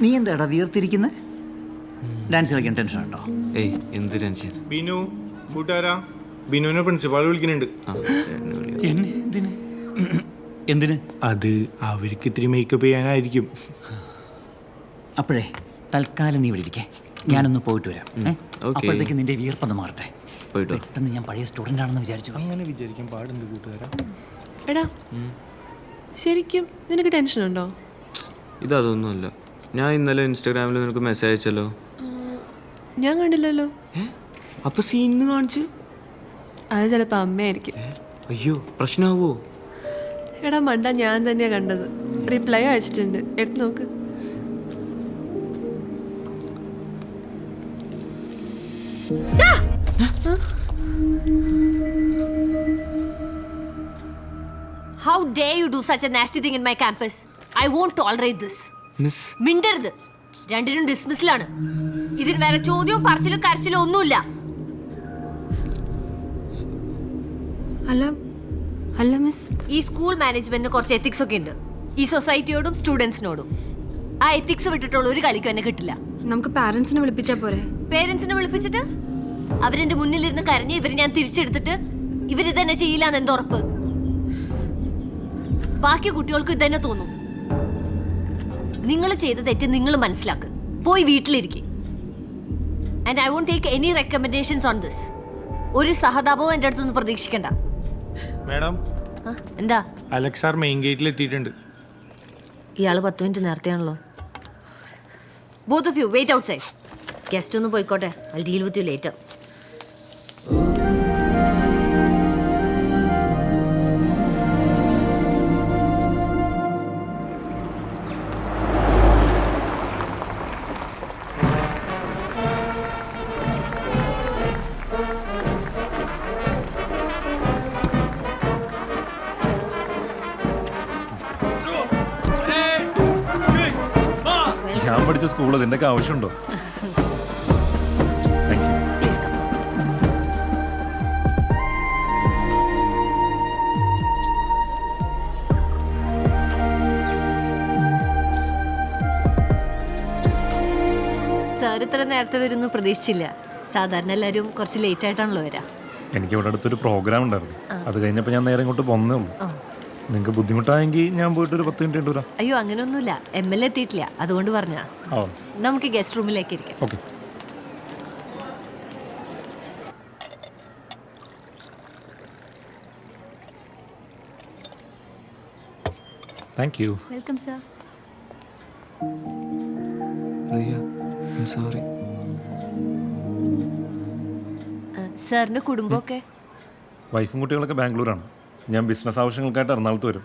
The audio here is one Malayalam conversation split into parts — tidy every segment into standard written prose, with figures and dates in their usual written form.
നീ എന്താടാ വീർത്തിരിക്കുന്നത്? ഡാൻസ് കളിക്കാൻ ടെൻഷൻ ഉണ്ടോ? ഏയ് എന്ത് ടെൻഷൻ? ബിനു കൂട്ടുകാരാ, ബിനുവിനെ പ്രിൻസിപ്പാൾ വിളിക്കുന്നുണ്ട്. എന്തിന്? അത് അവർക്ക് ഇത്തിരി മേക്കപ്പ് ചെയ്യാനായിരിക്കും. അപ്പോഴേ തൽക്കാലം നീ ഇവിടെ ഇരിക്കേ, ഞാനൊന്ന് പോയിട്ട് വരാം. അപ്പോഴത്തേക്ക് നിന്റെ വീർപ്പൊന്ന് മാറട്ടെ. പെട്ടെന്ന് ഞാൻ പഴയ സ്റ്റുഡൻ്റ് ആണെന്ന് വിചാരിച്ചു. അങ്ങനെ വിചാരിക്കാൻ പാടുണ്ട് കൂട്ടുകാരാ. എടാ ശരിക്കും നിനക്ക് ടെൻഷൻ ഉണ്ടോ? ഇതൊന്നുമല്ല. ഞാൻ ഇന്നലെ ഇൻസ്റ്റാഗ്രാമിൽ നിനക്ക് മെസ്സേജ് അയച്ചല്ലോ. ഞാൻ കണ്ടില്ലല്ലോ. അപ്പൊ സീൻ കാണിച്ച്? അത് ചിലപ്പോൾ അമ്മയായിരിക്കും. അയ്യോ പ്രശ്നമാവോ? എടാ മണ്ട, ഞാൻ തന്നെയാ കണ്ടത്. റിപ്ലൈ അയച്ചിട്ടുണ്ട്, എടുത്ത് നോക്ക്. How dare you do such a nasty thing in my campus? I won't tolerate this. Miss മിണ്ടരുത്. രണ്ടിനും ഡിസ്മിസിലാണ്. ഇതിന് വേറെ ചോദ്യവും പറച്ചിലും കരച്ചിലും ഒന്നുമില്ല. അല്ല മിസ്, ഈ സ്കൂൾ മാനേജ്മെന്റിന് കുറച്ച് എത്തിക്സ് ഒക്കെ ഉണ്ട്. ഈ സൊസൈറ്റിയോടും സ്റ്റുഡൻസിനോടും. ആ എത്തിക്സ് വിട്ടിട്ടുള്ള ഒരു കളിക്കും എന്നെ കിട്ടില്ല. നമുക്ക് പാരന്റ്സിനെ വിളിപ്പിച്ചാ പോരെ? പേരൻസിനെ വിളിപ്പിച്ചിട്ട് അവരെന്റെ മുന്നിലിരുന്ന് കരഞ്ഞ് ഇവര് ഞാൻ തിരിച്ചെടുത്തിട്ട് ഇവരിതന്നെ ചെയ്യില്ലാന്ന് എന്തുറപ്പ്? ബാക്കി കുട്ടികൾക്ക് ഇതന്നെ തോന്നും. നിങ്ങൾ ചെയ്ത തെറ്റ് നിങ്ങൾ മനസ്സിലാക്ക്. പോയി വീട്ടിലിരിക്കും. And I won't take any recommendations on this. ഒരു സഹതാപവും എൻ്റെ അടുത്തൊന്നും പ്രതീക്ഷിക്കണ്ട. മാഡം, എന്താ? അലക്സ് സാർ മെയിൻ ഗേറ്റിൽ എത്തിയിട്ടുണ്ട്. ഇയാള് 10 മിനിറ്റ് നേരത്തെയാണല്ലോ. Both of you wait outside. Guest ഒന്ന് പോയിക്കോട്ടെ. I deal with you later. ഞാൻ പഠിച്ച സ്കൂൾ ഇതിൻ്റെയൊക്കെ ആവശ്യമുണ്ടോ? Please come. സാർ ഇത്ര നേരത്തെ വരുന്നു പ്രതീക്ഷിച്ചില്ല. സാധാരണ എല്ലാവരും കുറച്ച് ലേറ്റ് ആയിട്ടാണല്ലോ വരാ. എനിക്ക് ഇവിടെ അടുത്തൊരു പ്രോഗ്രാം ഉണ്ടായിരുന്നു. അത് കഴിഞ്ഞപ്പോൾ ഞാൻ നേരെ ഇങ്ങോട്ട് പോന്നേ ഉള്ളൂ. നിങ്ങൾക്ക് ബുദ്ധിമുട്ടായെങ്കിൽ ഞാൻ പോയിട്ട് ഒരു 10 മിനിറ്റ് വരാം. അയ്യോ അങ്ങനെയൊന്നുമില്ല. ML എത്തിയിട്ടില്ല, അതുകൊണ്ട് പറഞ്ഞാ. നമുക്ക് ഗസ്റ്റ് റൂമിലേക്ക് ഇരിക്കാം. Okay. Thank you. Welcome sir. Sorry. സാറിന്റെ കുടുംബമൊക്കെ? വൈഫും കുട്ടികളൊക്കെ ബാംഗ്ലൂരാണ്. ഞാൻ ബിസിനസ് ആവശ്യങ്ങൾക്കായിട്ട് എറണാകുളത്ത് വരും.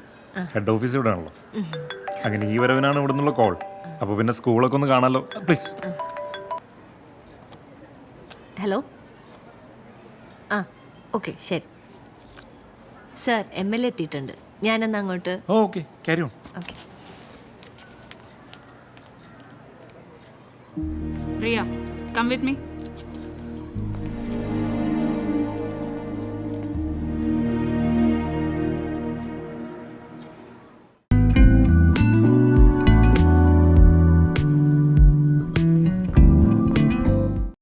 ഹെഡ് ഓഫീസ് ഇവിടെ ആണല്ലോ. അങ്ങനെ ഈ വരവിനാണ് ഇവിടെ നിന്നുള്ള കോൾ. അപ്പോൾ പിന്നെ സ്കൂളൊക്കെ ഒന്ന് കാണാമല്ലോ പ്ലീസ്. ഹലോ. ആ ഓക്കെ ശരി. സാർ ML എത്തിയിട്ടുണ്ട്. ഞാനെന്നാ അങ്ങോട്ട്. Okay, carry on. Okay. Riya, come with me.